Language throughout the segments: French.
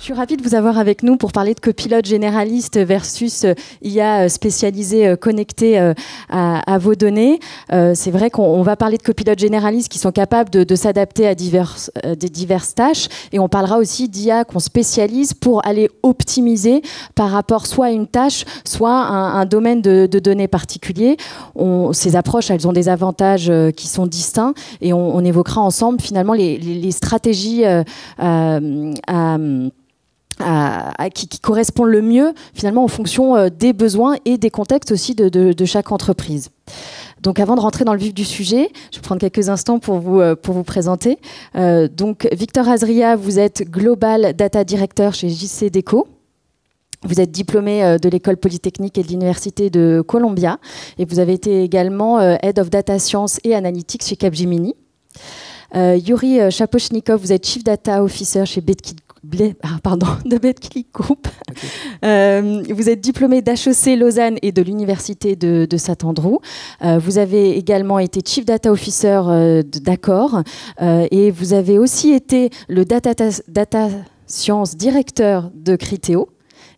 suis ravie de vous avoir avec nous pour parler de copilote généraliste versus IA spécialisé connecté à vos données. C'est vrai qu'on va parler de copilotes généralistes qui sont capables de s'adapter à des diverses tâches, et on parlera aussi d'IA qu'on spécialise pour aller optimiser par rapport soit à une tâche, soit à un domaine de données particulier. Ces approches, elles ont des avantages qui sont distincts, et on évoquera ensemble finalement les stratégies qui correspondent le mieux finalement en fonction des besoins et des contextes aussi de chaque entreprise. Donc avant de rentrer dans le vif du sujet, je vais prendre quelques instants pour vous présenter. Donc Victor Azria, vous êtes Global Data Director chez JCDecaux. Vous êtes diplômé de l'école polytechnique et de l'université de Columbia, et vous avez été également Head of Data Science et Analytics chez Capgemini. Yuri Shapochnikov, vous êtes Chief Data Officer chez de Betclic Group. Okay. Vous êtes diplômé d'HEC Lausanne et de l'université de Saint-Andrew. Vous avez également été Chief Data Officer d'Accor, et vous avez aussi été le Data Science Directeur de Criteo.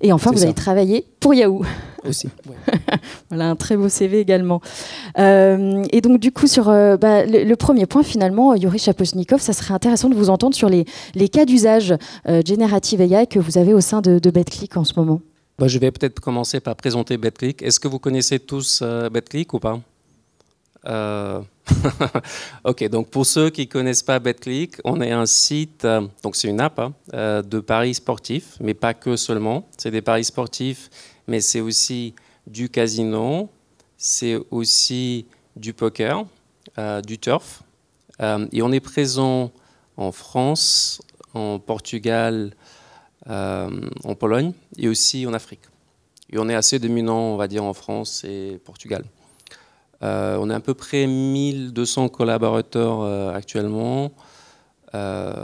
Et enfin, vous avez travaillé pour Yahoo. Aussi. Ouais. Voilà, un très beau CV également. Et donc, du coup, sur le premier point, finalement, Yuri Shapochnikov, ça serait intéressant de vous entendre sur les cas d'usage Generative AI que vous avez au sein de Betclic en ce moment. Je vais peut-être commencer par présenter Betclic. Est-ce que vous connaissez tous Betclic ou pas? Ok, donc pour ceux qui ne connaissent pas Betclic, on est un site, donc c'est une app de paris sportifs, mais pas que seulement. C'est des paris sportifs, mais c'est aussi du casino, c'est aussi du poker, du turf. Et on est présent en France, en Portugal, en Pologne et aussi en Afrique. Et on est assez dominant, on va dire, en France et Portugal. On a à peu près 1200 collaborateurs actuellement, à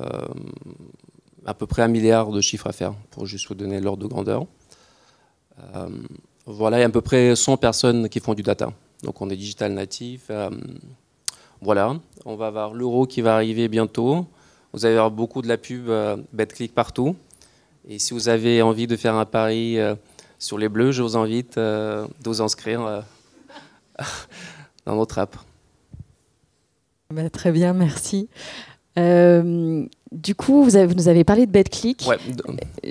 peu près 1 milliard de chiffre à faire, pour juste vous donner l'ordre de grandeur. Voilà, il y a à peu près 100 personnes qui font du data. Donc on est digital natif. Voilà, on va avoir l'euro qui va arriver bientôt. Vous allez avoir beaucoup de la pub Betclic partout. Et si vous avez envie de faire un pari sur les bleus, je vous invite de vous inscrire dans notre app. Très bien, merci. Du coup, vous nous avez parlé de Betclic, ouais.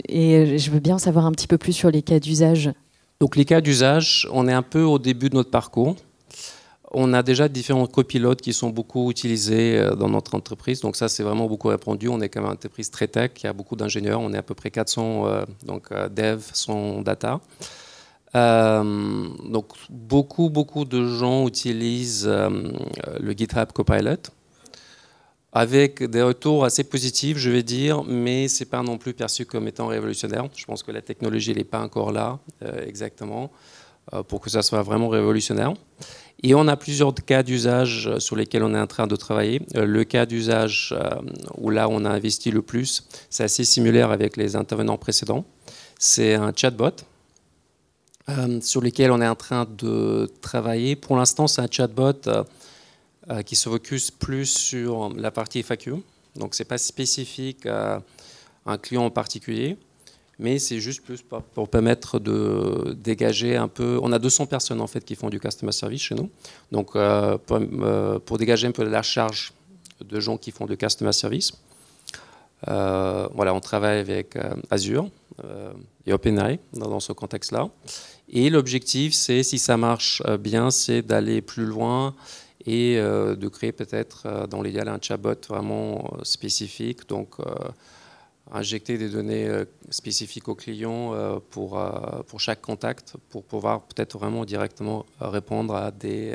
Et je veux bien savoir un petit peu plus sur les cas d'usage. Donc les cas d'usage, on est un peu au début de notre parcours. On a déjà différents copilotes qui sont beaucoup utilisés dans notre entreprise. Donc ça, c'est vraiment beaucoup répandu. On est quand même une entreprise très tech, il y a beaucoup d'ingénieurs. On est à peu près 400 dev, 100 data. Donc beaucoup de gens utilisent le GitHub Copilot avec des retours assez positifs, je vais dire, mais c'est pas non plus perçu comme étant révolutionnaire. Je pense que la technologie n'est pas encore là exactement pour que ça soit vraiment révolutionnaire. Et on a plusieurs cas d'usage sur lesquels on est en train de travailler. Le cas d'usage où là on a investi le plus, c'est assez similaire avec les intervenants précédents. C'est un chatbot sur lequel on est en train de travailler. Pour l'instant, c'est un chatbot qui se focus plus sur la partie FAQ. Donc, ce n'est pas spécifique à un client en particulier, mais c'est juste plus pour permettre de dégager un peu... On a 200 personnes, en fait, qui font du customer service chez nous. Donc, pour dégager un peu la charge de gens qui font du customer service. Voilà, on travaille avec Azure et OpenAI dans ce contexte-là. Et l'objectif, c'est, si ça marche bien, c'est d'aller plus loin et de créer peut-être dans l'idéal un chatbot vraiment spécifique, donc injecter des données spécifiques aux clients pour chaque contact, pour pouvoir peut-être vraiment directement répondre à des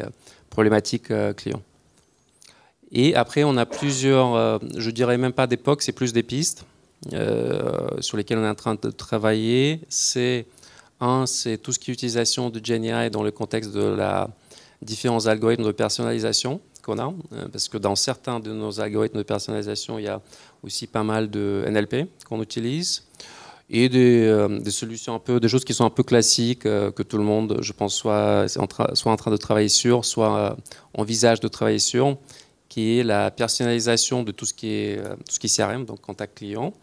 problématiques clients. Et après, on a plusieurs, je dirais même pas d'époque, c'est plus des pistes sur lesquelles on est en train de travailler. C'est tout ce qui est utilisation de GenAI dans le contexte de différents algorithmes de personnalisation qu'on a, parce que dans certains de nos algorithmes de personnalisation, il y a aussi pas mal de NLP qu'on utilise, et des solutions un peu, des choses qui sont un peu classiques, que tout le monde, je pense, soit en train de travailler sur, soit envisage de travailler sur, qui est la personnalisation de tout ce qui est CRM, donc contact client.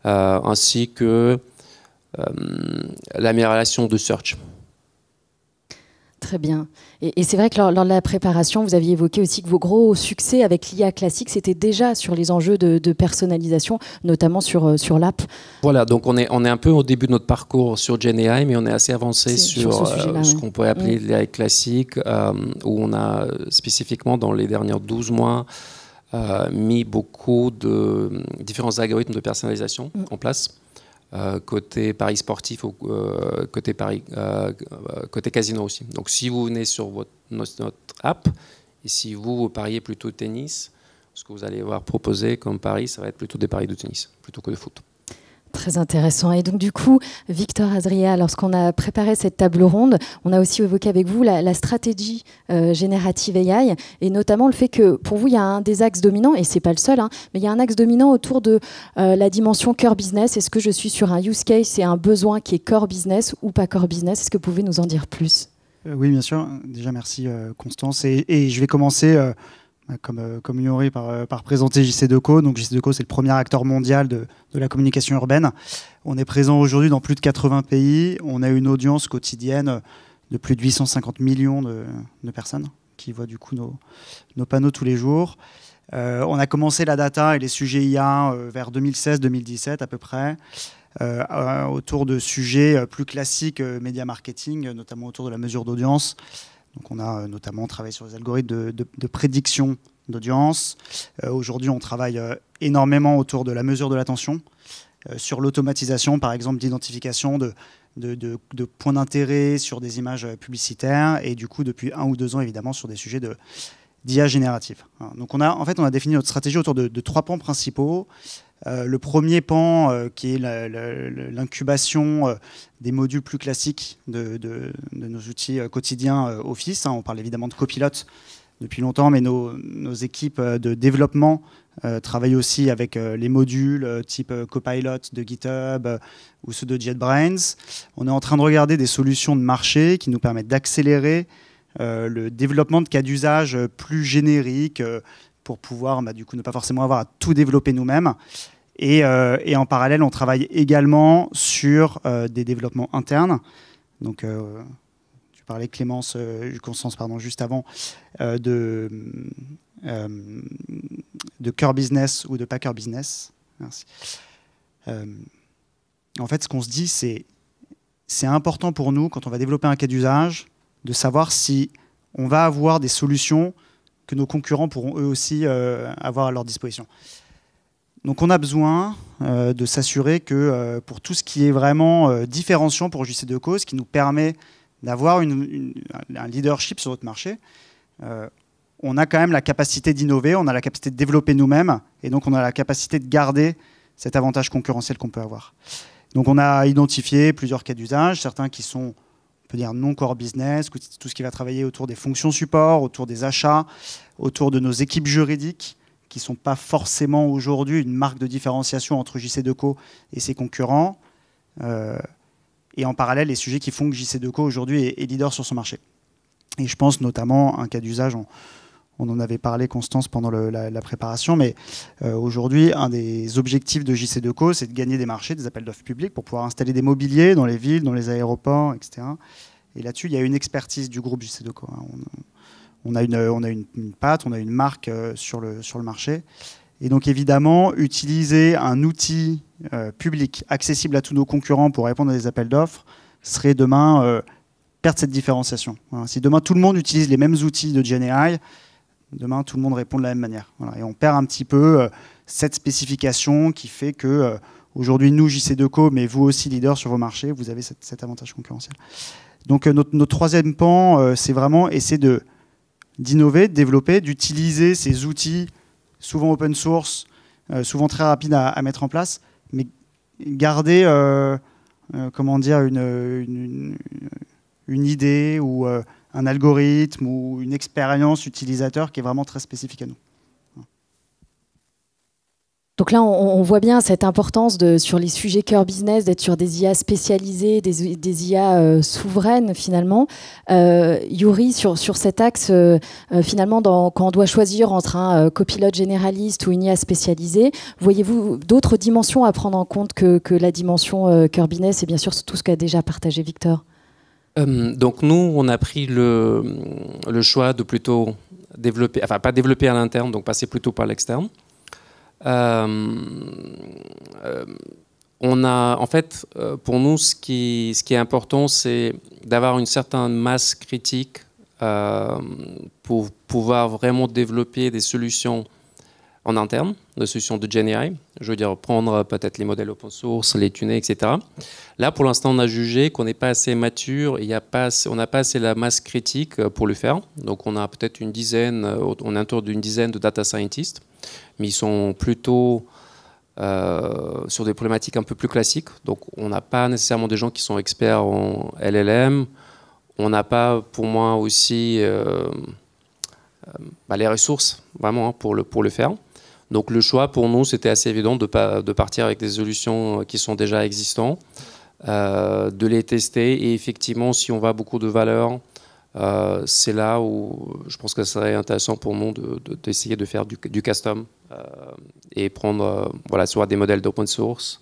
ainsi que l'amélioration de search. Très bien. Et c'est vrai que lors de la préparation, vous aviez évoqué aussi que vos gros succès avec l'IA classique, c'était déjà sur les enjeux de personnalisation, notamment sur l'app. Voilà, donc on est un peu au début de notre parcours sur GenAI, mais on est assez avancé sur ce qu'on pourrait appeler l'IA classique, où on a spécifiquement dans les derniers 12 mois mis beaucoup de différents algorithmes de personnalisation en place. Côté paris sportif ou côté casino aussi. Donc si vous venez sur notre app et si vous pariez plutôt tennis, ce que vous allez voir proposer comme pari, ça va être plutôt des paris de tennis plutôt que de foot. Très intéressant. Et donc du coup, Victor Azria, lorsqu'on a préparé cette table ronde, on a aussi évoqué avec vous la stratégie générative AI et notamment le fait que pour vous, il y a un des axes dominants, et c'est pas le seul, mais il y a un axe dominant autour de la dimension core business. Est-ce que je suis sur un use case et un besoin qui est core business ou pas core business? Est-ce que vous pouvez nous en dire plus? Oui, bien sûr. Déjà, merci Constance. Et je vais commencer... Comme Yuri par présenter JCDecaux. Donc JCDecaux, c'est le premier acteur mondial de la communication urbaine. On est présent aujourd'hui dans plus de 80 pays. On a une audience quotidienne de plus de 850 millions de personnes qui voient du coup nos panneaux tous les jours. On a commencé la data et les sujets IA vers 2016-2017 à peu près, autour de sujets plus classiques média marketing, notamment autour de la mesure d'audience. Donc on a notamment travaillé sur les algorithmes de prédiction d'audience. Aujourd'hui, on travaille énormément autour de la mesure de l'attention, sur l'automatisation, par exemple, d'identification de points d'intérêt sur des images publicitaires, et du coup, depuis 1 ou 2 ans, évidemment, sur des sujets d'IA générative. Donc on a défini notre stratégie autour de 3 pans principaux. Le premier pan, qui est l'incubation des modules plus classiques de nos outils quotidiens Office. On parle évidemment de Copilot depuis longtemps, mais nos équipes de développement travaillent aussi avec les modules type Copilot de GitHub ou ceux de JetBrains. On est en train de regarder des solutions de marché qui nous permettent d'accélérer le développement de cas d'usage plus génériques pour pouvoir du coup ne pas forcément avoir à tout développer nous-mêmes. Et en parallèle, on travaille également sur des développements internes. Donc, tu parlais, Constance, juste avant, de core business ou de pas core business. Merci. En fait, ce qu'on se dit, c'est important pour nous, quand on va développer un cas d'usage, de savoir si on va avoir des solutions que nos concurrents pourront eux aussi avoir à leur disposition. Donc on a besoin de s'assurer que pour tout ce qui est vraiment différenciant pour JCDecaux, ce qui nous permet d'avoir un leadership sur notre marché, on a quand même la capacité d'innover, on a la capacité de développer nous-mêmes, et donc on a la capacité de garder cet avantage concurrentiel qu'on peut avoir. Donc on a identifié plusieurs cas d'usage, certains qui sont, on peut dire, non core business, tout ce qui va travailler autour des fonctions support, autour des achats, autour de nos équipes juridiques, qui ne sont pas forcément aujourd'hui une marque de différenciation entre JCDecaux et ses concurrents. Et en parallèle, les sujets qui font que JCDecaux aujourd'hui est leader sur son marché. Et je pense notamment à un cas d'usage, on en avait parlé, Constance, pendant la préparation, mais aujourd'hui, un des objectifs de JCDecaux, c'est de gagner des marchés, des appels d'offres publics, pour pouvoir installer des mobiliers dans les villes, dans les aéroports, etc. Et là-dessus, il y a une expertise du groupe JCDecaux. On a une patte, on a une marque sur le marché. Et donc évidemment, utiliser un outil public accessible à tous nos concurrents pour répondre à des appels d'offres serait demain perdre cette différenciation. Voilà. Si demain tout le monde utilise les mêmes outils de GenAI, demain tout le monde répond de la même manière. Voilà. Et on perd un petit peu cette spécification qui fait que aujourd'hui, nous, JCDecaux, mais vous aussi, leader sur vos marchés, vous avez cet avantage concurrentiel. Donc notre troisième pan, c'est vraiment essayer d'innover, de développer, d'utiliser ces outils, souvent open source, souvent très rapides à mettre en place, mais garder comment dire, une idée ou un algorithme ou une expérience utilisateur qui est vraiment très spécifique à nous. Donc là, on voit bien cette importance sur les sujets cœur business, d'être sur des IA spécialisées, des IA souveraines finalement. Yuri, sur cet axe, finalement, quand on doit choisir entre un copilote généraliste ou une IA spécialisée, voyez-vous d'autres dimensions à prendre en compte que la dimension cœur business et bien sûr tout ce qu'a déjà partagé Victor? Donc nous, on a pris le choix de plutôt développer, enfin pas développer à l'interne, donc passer plutôt par l'externe. On a, en fait, pour nous, ce qui est important, c'est d'avoir une certaine masse critique pour pouvoir vraiment développer des solutions en interne, des solutions de GenAI. Je veux dire, prendre peut-être les modèles open source, les tuner, etc. Là, pour l'instant, on a jugé qu'on n'est pas assez mature, on n'a pas assez la masse critique pour le faire. Donc, on a peut-être on est autour d'une dizaine de data scientists, mais ils sont plutôt sur des problématiques un peu plus classiques. Donc, on n'a pas nécessairement des gens qui sont experts en LLM. On n'a pas, pour moi, aussi les ressources vraiment pour le faire. Donc le choix pour nous, c'était assez évident de partir avec des solutions qui sont déjà existantes, de les tester. Et effectivement, si on voit beaucoup de valeur, c'est là où je pense que ce serait intéressant pour nous d'essayer de faire du custom et prendre soit des modèles d'open source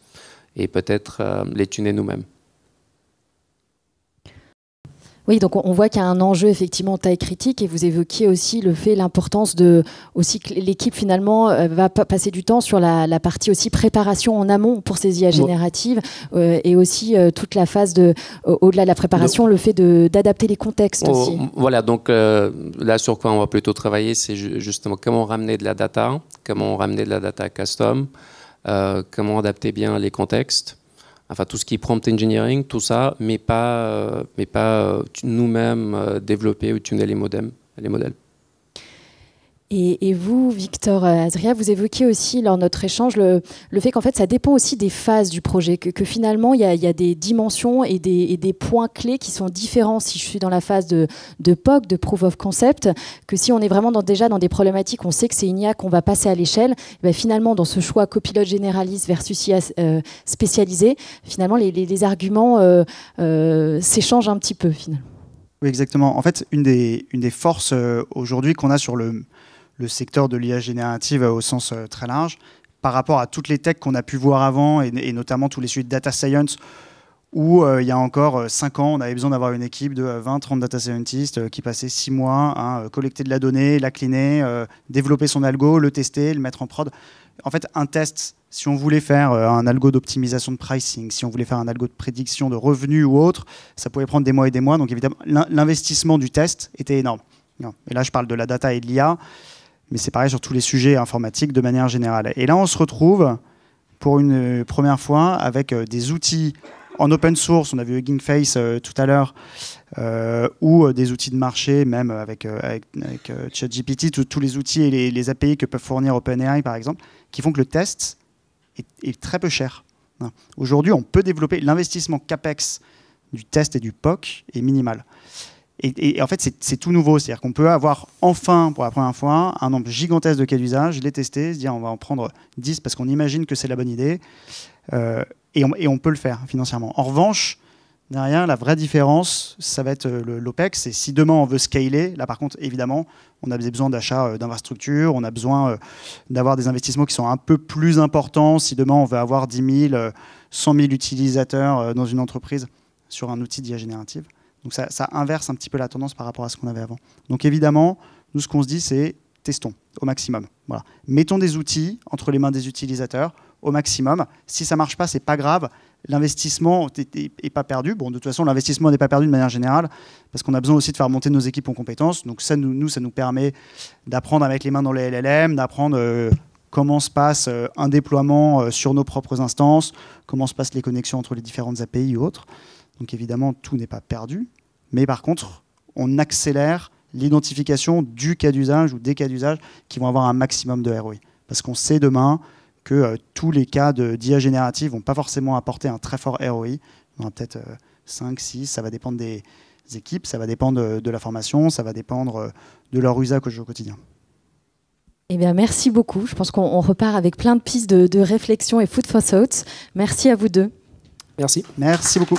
et peut-être les tuner nous-mêmes. Oui, donc on voit qu'il y a un enjeu effectivement taille critique et vous évoquiez aussi l'importance aussi que l'équipe finalement va passer du temps sur la partie aussi préparation en amont pour ces IA génératives et aussi toute la phase au-delà de la préparation, le fait d'adapter les contextes aussi. Voilà, donc là sur quoi on va plutôt travailler, c'est justement comment ramener de la data custom, comment adapter bien les contextes. Enfin, tout ce qui est prompt engineering, tout ça, mais pas nous-mêmes développer ou tuner les modèles. Et vous, Victor Adria, vous évoquiez aussi lors de notre échange le fait qu'en fait, ça dépend aussi des phases du projet, que finalement, il y a des dimensions et des points clés qui sont différents si je suis dans la phase de POC, de Proof of Concept, que si on est vraiment déjà dans des problématiques, on sait que c'est une IA qu'on va passer à l'échelle, finalement, dans ce choix copilote généraliste versus IA spécialisé, finalement, les arguments s'échangent un petit peu, finalement. Oui, exactement. En fait, une des forces aujourd'hui qu'on a sur le secteur de l'IA générative au sens très large, par rapport à toutes les techs qu'on a pu voir avant, et notamment tous les sujets de data science, où il y a encore 5 ans, on avait besoin d'avoir une équipe de 20-30 data scientists qui passaient 6 mois à collecter de la donnée, la cleaner, développer son algo, le tester, le mettre en prod. En fait, un test, si on voulait faire un algo d'optimisation de pricing, si on voulait faire un algo de prédiction de revenus ou autre, ça pouvait prendre des mois et des mois. Donc évidemment, l'investissement du test était énorme. Et là, je parle de la data et de l'IA, mais c'est pareil sur tous les sujets informatiques de manière générale. Et là, on se retrouve pour une première fois avec des outils en open source, on a vu Hugging Face tout à l'heure, ou des outils de marché, même avec ChatGPT, tous les outils et les API que peuvent fournir OpenAI, par exemple, qui font que le test est très peu cher. Aujourd'hui, on peut développer l'investissement CAPEX du test et du POC est minimal. Et en fait, c'est tout nouveau. C'est-à-dire qu'on peut avoir enfin, pour la première fois, un nombre gigantesque de cas d'usage, les tester, se dire on va en prendre 10 parce qu'on imagine que c'est la bonne idée. Et on peut le faire financièrement. En revanche, derrière, la vraie différence, ça va être l'OPEX. Et si demain on veut scaler, là par contre, évidemment, on a besoin d'achats d'infrastructures, on a besoin d'avoir des investissements qui sont un peu plus importants. Si demain on veut avoir 10 000, 100 000 utilisateurs dans une entreprise sur un outil d'IA générative. Donc ça inverse un petit peu la tendance par rapport à ce qu'on avait avant. Donc évidemment, nous ce qu'on se dit, c'est testons au maximum. Voilà. Mettons des outils entre les mains des utilisateurs au maximum. Si ça ne marche pas, ce n'est pas grave. L'investissement n'est pas perdu. Bon, de toute façon, l'investissement n'est pas perdu de manière générale parce qu'on a besoin aussi de faire monter nos équipes en compétences. Donc ça nous permet d'apprendre avec les mains dans les LLM, d'apprendre comment se passe un déploiement sur nos propres instances, comment se passent les connexions entre les différentes API ou autres. Donc évidemment, tout n'est pas perdu. Mais par contre, on accélère l'identification du cas d'usage ou des cas d'usage qui vont avoir un maximum de ROI. Parce qu'on sait demain que tous les cas d'IA générative ne vont pas forcément apporter un très fort ROI. Il y en aura peut-être 5, 6, ça va dépendre des équipes, ça va dépendre de la formation, ça va dépendre de leur usage au quotidien. Eh bien, merci beaucoup. Je pense qu'on repart avec plein de pistes de réflexion et food for thought. Merci à vous deux. Merci. Merci beaucoup.